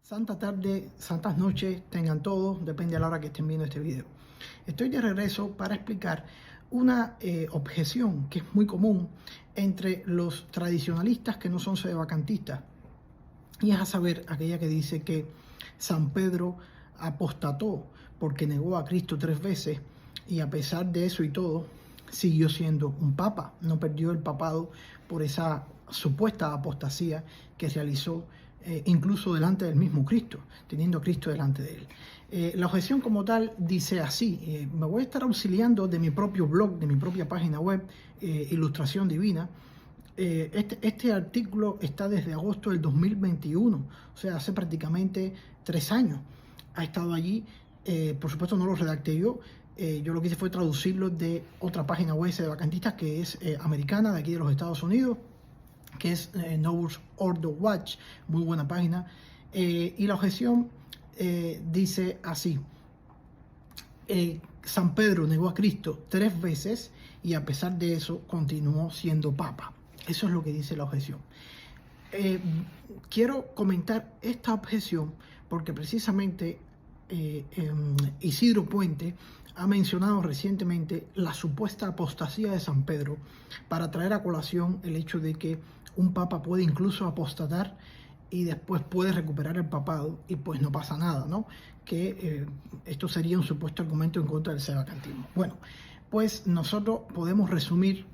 Santa tarde, santas noches, tengan todos, depende de la hora que estén viendo este video. Estoy de regreso para explicar una objeción que es muy común entre los tradicionalistas que no son sedevacantistas, y es a saber aquella que dice que San Pedro apostató porque negó a Cristo 3 veces y a pesar de eso y todo siguió siendo un papa, no perdió el papado por esa supuesta apostasía que realizó incluso delante del mismo Cristo, teniendo a Cristo delante de él. La objeción como tal dice así, me voy a estar auxiliando de mi propio blog, de mi propia página web, Ilustración Divina. Este artículo está desde agosto del 2021, o sea, hace prácticamente 3 años. Ha estado allí, por supuesto no lo redacté yo. Yo lo que hice fue traducirlo de otra página web de vacantistas que es americana, de aquí de los Estados Unidos, que es Novus Ordo Watch, muy buena página. Y la objeción dice así: San Pedro negó a Cristo 3 veces y a pesar de eso continuó siendo papa. Eso es lo que dice la objeción. Quiero comentar esta objeción porque precisamente Isidro Puente ha mencionado recientemente la supuesta apostasía de San Pedro para traer a colación el hecho de que un papa puede incluso apostatar y después puede recuperar el papado y pues no pasa nada, ¿no? Que esto sería un supuesto argumento en contra del sedevacantismo. Bueno, pues nosotros podemos resumir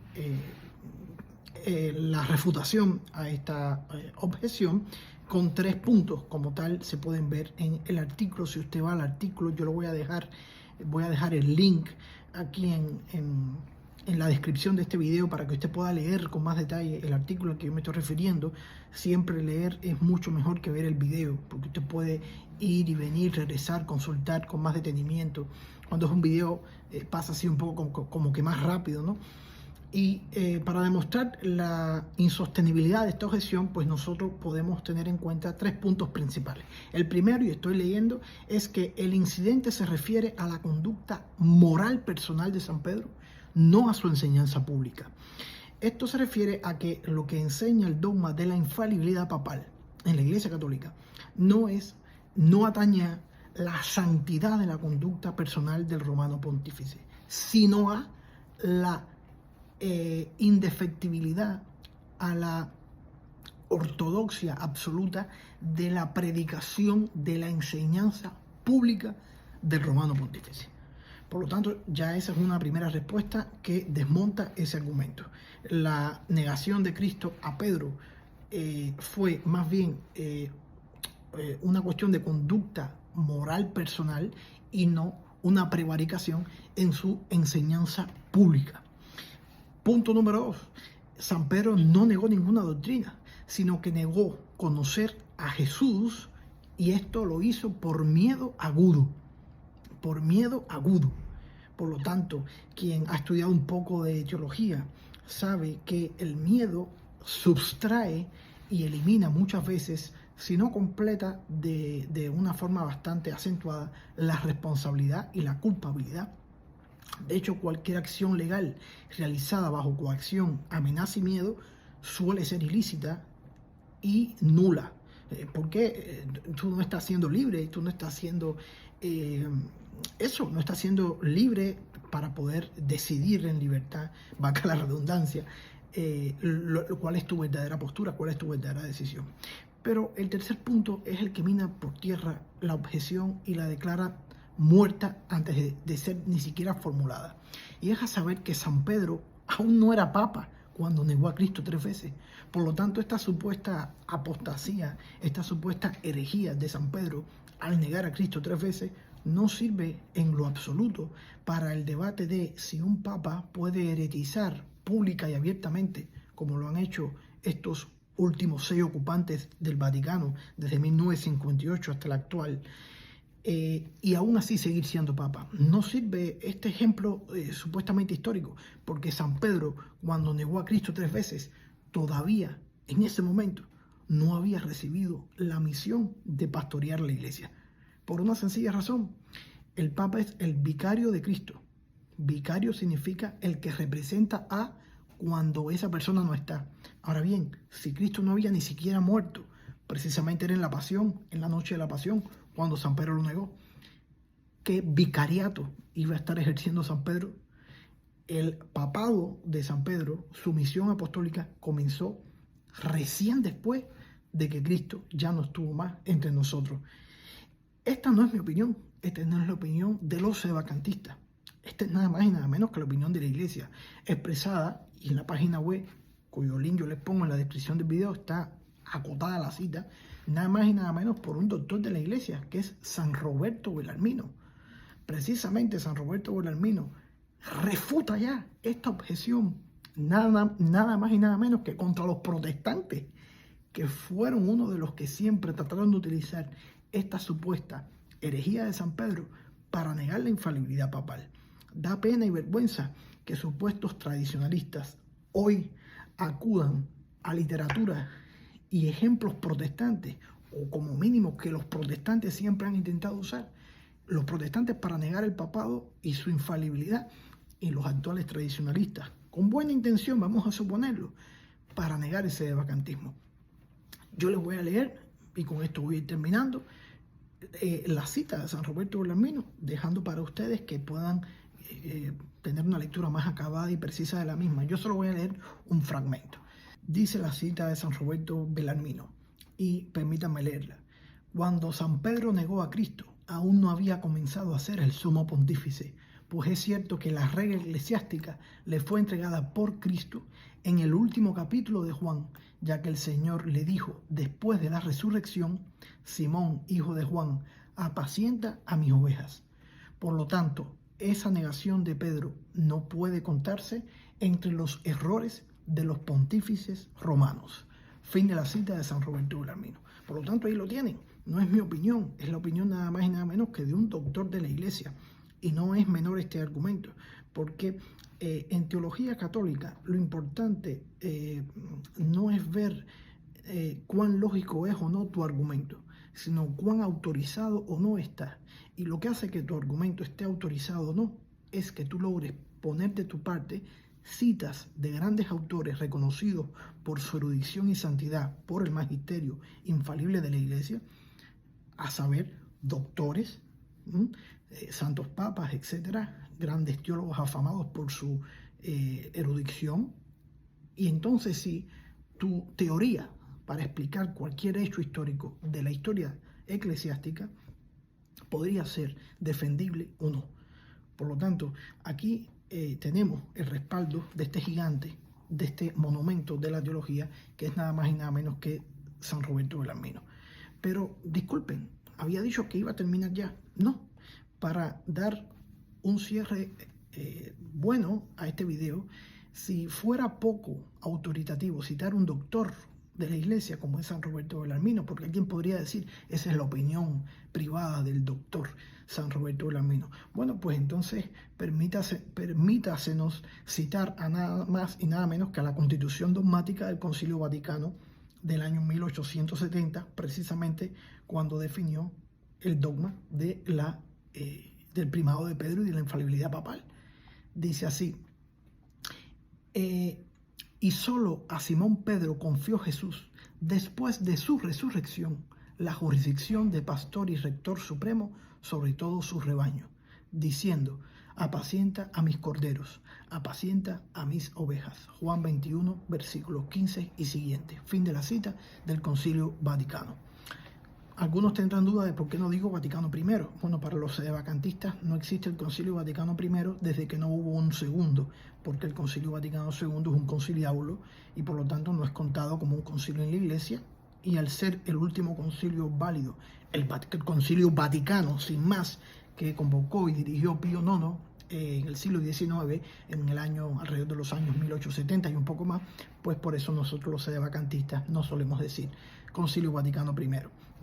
la refutación a esta objeción con 3 puntos, como tal se pueden ver en el artículo. Si usted va al artículo, yo lo voy a dejar el link aquí en la descripción de este video para que usted pueda leer con más detalle el artículo al que yo me estoy refiriendo. Siempre leer es mucho mejor que ver el video, porque usted puede ir y venir, regresar, consultar con más detenimiento. Cuando es un video pasa así un poco como que más rápido, ¿no? Y para demostrar la insostenibilidad de esta objeción, pues nosotros podemos tener en cuenta 3 puntos principales. El primero, y estoy leyendo, es que el incidente se refiere a la conducta moral personal de San Pedro, no a su enseñanza pública. Esto se refiere a que lo que enseña el dogma de la infalibilidad papal en la Iglesia Católica no atañe a la santidad de la conducta personal del romano pontífice, sino a la indefectibilidad, a la ortodoxia absoluta de la predicación de la enseñanza pública del romano pontífice. Por lo tanto, ya esa es una primera respuesta que desmonta ese argumento. La negación de Cristo a Pedro fue más bien una cuestión de conducta moral personal y no una prevaricación en su enseñanza pública. Punto número 2. San Pedro no negó ninguna doctrina, sino que negó conocer a Jesús, y esto lo hizo por miedo agudo. Por miedo agudo. Por lo tanto, quien ha estudiado un poco de teología sabe que el miedo subtrae y elimina muchas veces, si no completa, de una forma bastante acentuada, la responsabilidad y la culpabilidad. De hecho, cualquier acción legal realizada bajo coacción, amenaza y miedo suele ser ilícita y nula. Porque tú no estás siendo libre, tú no estás siendo no estás siendo libre para poder decidir en libertad, valga la redundancia, cuál es tu verdadera postura, cuál es tu verdadera decisión. Pero el tercer punto es el que mina por tierra la objeción y la declara muerta antes de ser ni siquiera formulada. Y deja saber que San Pedro aún no era papa cuando negó a Cristo 3 veces. Por lo tanto, esta supuesta apostasía, esta supuesta herejía de San Pedro al negar a Cristo 3 veces, no sirve en lo absoluto para el debate de si un papa puede heretizar pública y abiertamente, como lo han hecho estos últimos 6 ocupantes del Vaticano desde 1958 hasta el actual, y aún así seguir siendo papa. No sirve este ejemplo supuestamente histórico, porque San Pedro, cuando negó a Cristo 3 veces, todavía en ese momento no había recibido la misión de pastorear la iglesia. Por una sencilla razón: el papa es el vicario de Cristo. Vicario significa el que representa cuando esa persona no está. Ahora bien, si Cristo no había ni siquiera muerto precisamente era en la pasión, en la noche de la pasión, cuando San Pedro lo negó. ¿Qué vicariato iba a estar ejerciendo San Pedro? El papado de San Pedro, su misión apostólica, comenzó recién después de que Cristo ya no estuvo más entre nosotros. Esta no es mi opinión, esta no es la opinión de los sedevacantistas. Esta es nada más y nada menos que la opinión de la Iglesia, expresada y en la página web, cuyo link yo les pongo en la descripción del video, está acotada la cita, nada más y nada menos por un doctor de la Iglesia, que es San Roberto Bellarmino. Precisamente San Roberto Bellarmino refuta ya esta objeción, nada más y nada menos que contra los protestantes, que fueron uno de los que siempre trataron de utilizar esta supuesta herejía de San Pedro para negar la infalibilidad papal. Da pena y vergüenza que supuestos tradicionalistas hoy acudan a literatura y ejemplos protestantes, o como mínimo que los protestantes siempre han intentado usar, los protestantes para negar el papado y su infalibilidad, y los actuales tradicionalistas, con buena intención, vamos a suponerlo, para negar ese sedevacantismo. Yo les voy a leer, y con esto voy a ir terminando, la cita de San Roberto Bellarmino, dejando para ustedes que puedan tener una lectura más acabada y precisa de la misma. Yo solo voy a leer un fragmento. Dice la cita de San Roberto Bellarmino, y permítanme leerla. Cuando San Pedro negó a Cristo, aún no había comenzado a ser el sumo pontífice, pues es cierto que la regla eclesiástica le fue entregada por Cristo en el último capítulo de Juan, ya que el Señor le dijo después de la resurrección: Simón, hijo de Juan, apacienta a mis ovejas. Por lo tanto, esa negación de Pedro no puede contarse entre los errores de los pontífices romanos. Fin de la cita de San Roberto Bellarmino. Por lo tanto, ahí lo tienen. No es mi opinión, es la opinión nada más y nada menos que de un doctor de la Iglesia. Y no es menor este argumento, porque en teología católica lo importante no es ver cuán lógico es o no tu argumento, sino cuán autorizado o no está. Y lo que hace que tu argumento esté autorizado o no es que tú logres poner de tu parte citas de grandes autores reconocidos por su erudición y santidad por el magisterio infalible de la Iglesia, a saber, doctores, santos papas, etcétera, grandes teólogos afamados por su erudición. Y entonces sí, tu teoría para explicar cualquier hecho histórico de la historia eclesiástica podría ser defendible o no. Por lo tanto, aquí tenemos el respaldo de este gigante, de este monumento de la teología, que es nada más y nada menos que San Roberto Bellarmino. Pero disculpen, había dicho que iba a terminar ya. No, para dar un cierre bueno a este video, si fuera poco autoritativo citar un doctor de la Iglesia como es San Roberto Bellarmino, porque alguien podría decir, esa es la opinión privada del doctor San Roberto Bellarmino. Bueno, pues entonces permítasenos citar a nada más y nada menos que a la Constitución Dogmática del Concilio Vaticano del año 1870, precisamente cuando definió el dogma de del primado de Pedro y de la infalibilidad papal. Dice así: y solo a Simón Pedro confió Jesús, después de su resurrección, la jurisdicción de pastor y rector supremo sobre todo su rebaño, diciendo: apacienta a mis corderos, apacienta a mis ovejas. Juan 21, versículos 15 y siguientes. Fin de la cita del Concilio Vaticano. Algunos tendrán duda de por qué no digo Vaticano I. Bueno, para los sedevacantistas no existe el Concilio Vaticano I desde que no hubo un segundo, porque el Concilio Vaticano II es un conciliábulo y por lo tanto no es contado como un concilio en la Iglesia, y al ser el último concilio válido, el Concilio Vaticano, sin más, que convocó y dirigió Pío IX en el siglo XIX, en el año alrededor de los años 1870 y un poco más, pues por eso nosotros los sedevacantistas no solemos decir Concilio Vaticano I,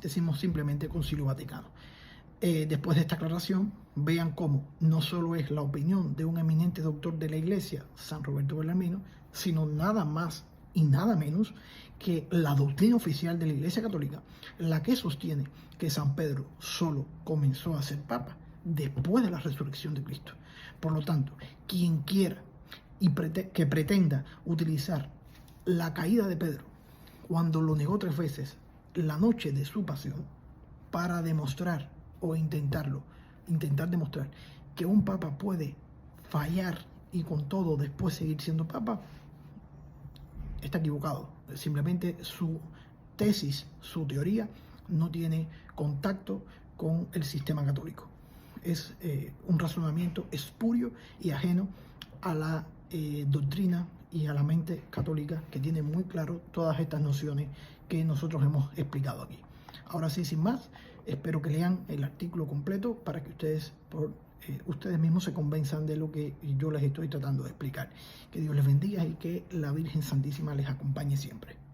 decimos simplemente Concilio Vaticano. Después de esta aclaración, vean cómo no solo es la opinión de un eminente doctor de la Iglesia, San Roberto Bellarmino, sino nada más y nada menos que la doctrina oficial de la Iglesia Católica, la que sostiene que San Pedro solo comenzó a ser papa después de la resurrección de Cristo. Por lo tanto, quien quiera y que pretenda utilizar la caída de Pedro cuando lo negó 3 veces, la noche de su pasión para demostrar o intentar demostrar que un papa puede fallar y con todo después seguir siendo papa, está equivocado. Simplemente su tesis, su teoría, no tiene contacto con el sistema católico. Es un razonamiento espurio y ajeno a la doctrina y a la mente católica, que tiene muy claro todas estas nociones que nosotros hemos explicado aquí. Ahora sí, sin más, espero que lean el artículo completo para que ustedes ustedes mismos se convenzan de lo que yo les estoy tratando de explicar. Que Dios les bendiga y que la Virgen Santísima les acompañe siempre.